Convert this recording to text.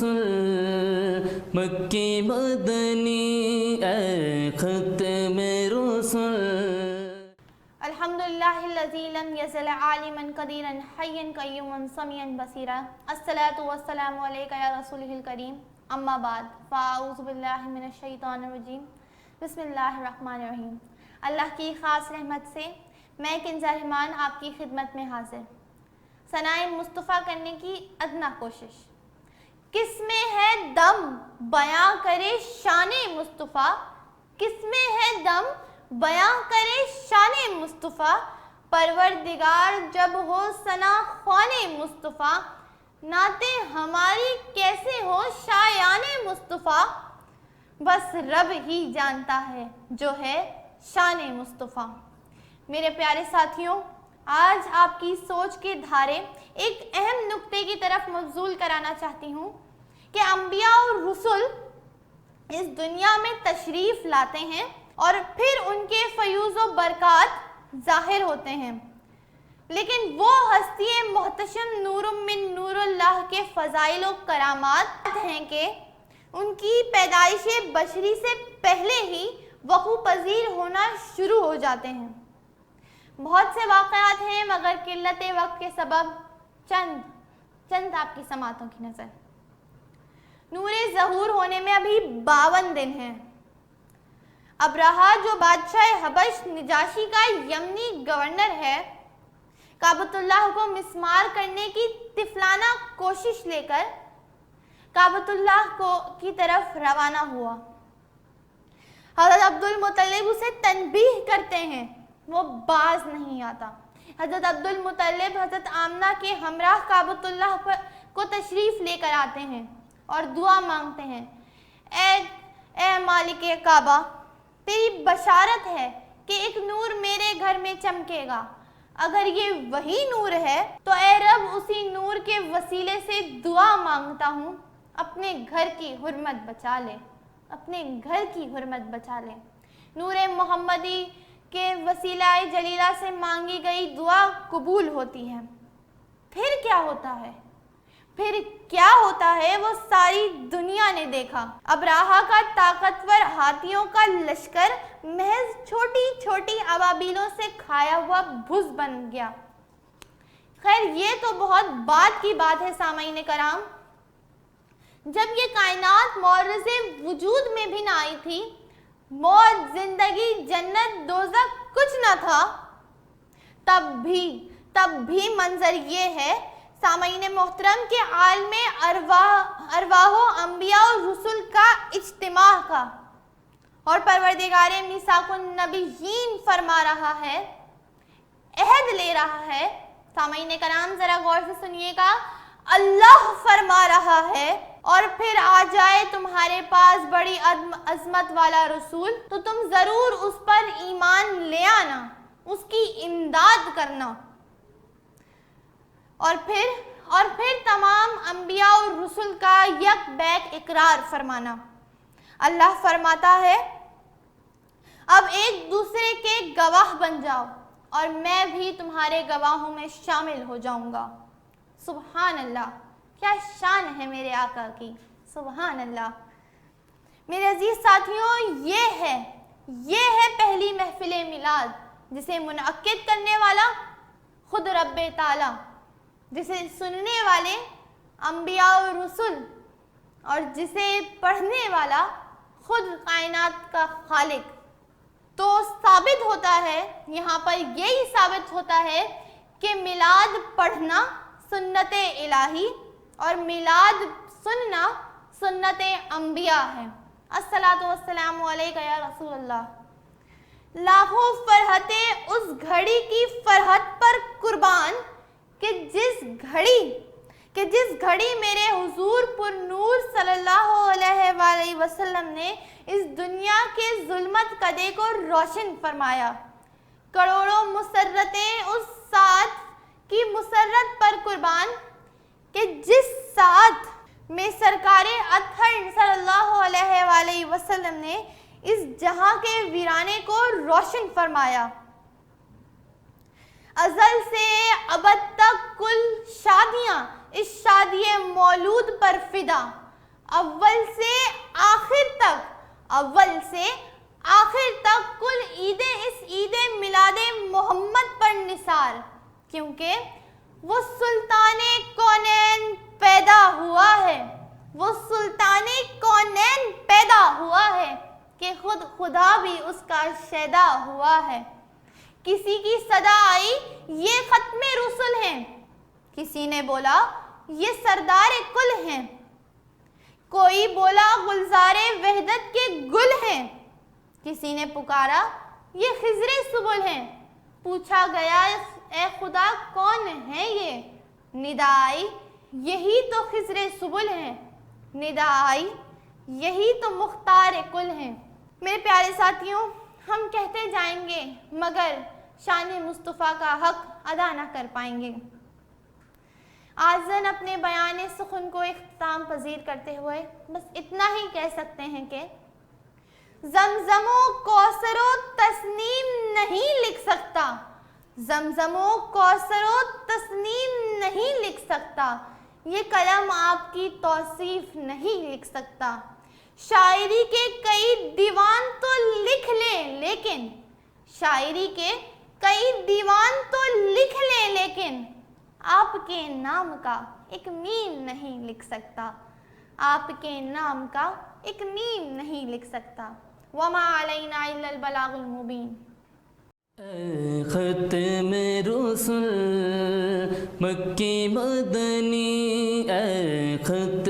رسل مکی مدنی اے ختم رسل الحمدللہ الذی لم یزل عالما قدیرا حیا قیوما سمیعا بصیرا الصلاۃ والسلام علیک یا رسول الکریم اما بعد فاعوذ باللہ من الشیطان الرجیم بسم اللہ الرحمن الرحیم۔ اللہ کی خاص رحمت سے میں کنزہ رحمان آپ کی خدمت میں حاضر، ثنائے مصطفیٰ کرنے کی ادنا کوشش۔ کس میں ہے دم بیاں کرے شان مصطفیٰ، کس میں ہے دم بیاں کرے شان مصطفیٰ، پروردگار جب ہو ثنا خوان مصطفیٰ، نعتیں ہماری کیسے ہو شایان مصطفیٰ، بس رب ہی جانتا ہے جو ہے شان مصطفیٰ۔ میرے پیارے ساتھیوں، آج آپ کی سوچ کے دھارے ایک اہم نقطے کی طرف مبذول کرانا چاہتی ہوں کہ انبیاء اور رسول اس دنیا میں تشریف لاتے ہیں اور پھر ان کے فیوز و برکات ظاہر ہوتے ہیں، لیکن وہ ہستی محتشم نور من نور اللہ کے فضائل و کرامات ہیں کہ ان کی پیدائش بشری سے پہلے ہی وقوع پذیر ہونا شروع ہو جاتے ہیں۔ بہت سے واقعات ہیں مگر قلت وقت کے سبب چند آپ کی سماعتوں کی نظر۔ نور ظہور ہونے میں ابھی 52 دن ہیں۔ ابرہہ جو بادشاہ حبش نجاشی کا یمنی گورنر ہے، کعبۃ اللہ کو مسمار کرنے کی طفلانہ کوشش لے کر کعبۃ اللہ کی طرف روانہ ہوا۔ حضرت عبدالمطلب اسے تنبیہ کرتے ہیں، وہ باز نہیں آتا۔ حضرت عبدالمطلب حضرت آمنہ کے ہمراہ کعبۃ اللہ کو تشریف لے کر آتے ہیں اور دعا مانگتے ہیں، اے مالک کعبہ، تیری بشارت ہے کہ ایک نور میرے گھر میں چمکے گا، اگر یہ وہی نور ہے تو اے رب اسی نور کے وسیلے سے دعا مانگتا ہوں، اپنے گھر کی حرمت بچا لے، اپنے گھر کی حرمت بچا لے۔ نور محمدی کے وسیلہ جلیلہ سے مانگی گئی دعا قبول ہوتی ہے۔ پھر کیا ہوتا ہے وہ ساری دنیا نے دیکھا۔ ابرہہ کا طاقتور ہاتھیوں کا لشکر محض چھوٹی چھوٹی ابابیلوں سے کھایا ہوا بھس بن گیا۔ خیر یہ تو بہت بعد کی بات ہے سامعین کرام، جب یہ کائنات معرض وجود میں بھی نہ آئی تھی، موت، زندگی، جنت، دوزخ کچھ نہ تھا، تب بھی منظر یہ ہے سامعین محترم کے عالم ارواح و انبیاء و رسول کا اجتماع کا، اور پروردگار میثاق النبیین فرما رہا ہے، عہد لے رہا ہے۔ سامعین کرام ذرا غور سے سنیے گا، اللہ فرما رہا ہے اور پھر آ جائے تمہارے پاس بڑی عظمت والا رسول تو تم ضرور اس پر ایمان لے آنا، اس کی امداد کرنا، اور پھر تمام انبیاء اور رسول کا یک بیک اقرار فرمانا۔ اللہ فرماتا ہے، اب ایک دوسرے کے گواہ بن جاؤ اور میں بھی تمہارے گواہوں میں شامل ہو جاؤں گا۔ سبحان اللہ، کیا شان ہے میرے آقا کی، سبحان اللہ۔ میرے عزیز ساتھیوں، یہ ہے پہلی محفل میلاد جسے منعقد کرنے والا خود رب تعالی، جسے سننے والے انبیاء و رسول اور جسے پڑھنے والا خود کائنات کا خالق۔ تو ثابت ہوتا ہے، یہاں پر یہی ثابت ہوتا ہے کہ میلاد پڑھنا سنت الہی اور میلاد سننا سنت انبیاء ہے۔ الصلاۃ والسلام علیک یا رسول اللہ۔ لاکھوں فرحتیں اس گھڑی کی فرحت پر قربان کہ جس گھڑی میرے حضور پر نور صلی اللہ علیہ وآلہ وسلم نے اس دنیا کے ظلمت کدے کو روشن فرمایا۔ کروڑوں مسرتیں اس ساعت کی مسرت پر قربان کہ جس ساعت میں سرکار اطہر صلی اللہ علیہ وآلہ وسلم نے اس جہاں کے ویرانے کو روشن فرمایا۔ ازل سے ابد تک کل شادیاں اس شادی مولود پر فدا، اول سے آخر تک کل عیدیں اس عید میلاد محمد پر نثار، کیونکہ وہ سلطان کونین پیدا ہوا ہے، کہ خود خدا بھی اس کا شیدا ہوا ہے۔ کسی کی صدا آئی یہ ختم رسل ہیں، کسی نے بولا یہ سردار کل ہیں، کوئی بولا گلزار وحدت کے گل ہیں، کسی نے پکارا یہ خضر سبل ہیں، پوچھا گیا اے خدا کون ہے یہ، ندا آئی یہی تو خضر سبل ہیں، ندا آئی یہی تو مختار کل ہیں۔ میرے پیارے ساتھیوں، ہم کہتے جائیں گے مگر شان مصطفیٰ کا حق ادا نہ کر پائیں گے۔ آج اپنے بیان سخن کو اختتام پذیر کرتے ہوئے بس اتنا ہی کہہ سکتے ہیں کہ زمزم و کوثر و تسنیم نہیں لکھ سکتا، زمزم و کوثر و تسنیم نہیں لکھ سکتا، یہ قلم آپ کی توصیف نہیں لکھ سکتا۔ شاعری کے کئی دیوان تو لکھ لیں لیکن شاعری کے کئی دیوان تو لکھ لیں لیکن آپ کے نام کا ایک میم نہیں لکھ سکتا، آپ کے نام کا ایک میم نہیں لکھ سکتا۔ وما علینا الا البلاغ المبین۔ اے ختم رسل مکی مدنی، اے ختم